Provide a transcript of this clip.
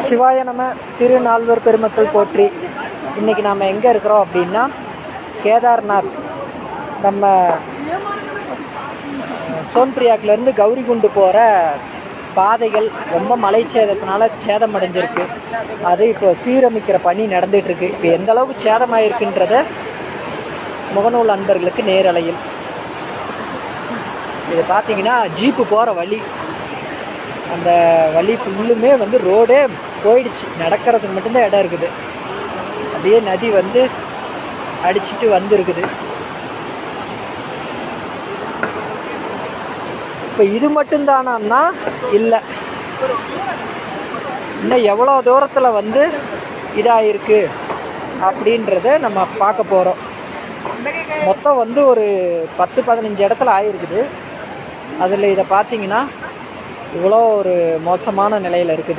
சிவாய நம. திருநால்வர் பெருமக்கள் போற்றி. இன்றைக்கி நாம் எங்கே இருக்கிறோம் அப்படின்னா கேதார்நாத். நம்ம சோன்பிரியாக்கிலேருந்து கௌரிகுண்டு போகிற பாதைகள் ரொம்ப மலை சேதத்தினால சேதம் அடைஞ்சிருக்கு. அது இப்போ சீரமைக்கிற பணி நடந்துகிட்ருக்கு. இப்போ எந்த அளவுக்கு சேதமாயிருக்குன்றத முகநூல் அன்பர்களுக்கு நேரலையில். இது பார்த்தீங்கன்னா ஜீப்பு போகிற வழி, அந்த வழி ஃபுல்லுமே ரோடே போயிடுச்சு. நடக்கிறதுக்கு மட்டும்தான் இடம் இருக்குது. அப்படியே நதி அடிச்சுட்டு வந்துருக்குது. இப்போ இது மட்டும்தானா? இல்லை, இன்னும் எவ்வளோ தூரத்தில் இதாகிருக்கு அப்படின்றத நம்ம பார்க்க போகிறோம். மொத்தம் ஒரு 10-15 இடத்துல ஆகிருக்குது. அதில் இதை பார்த்தீங்கன்னா இவ்வளோ ஒரு மோசமான நிலையில் இருக்குது.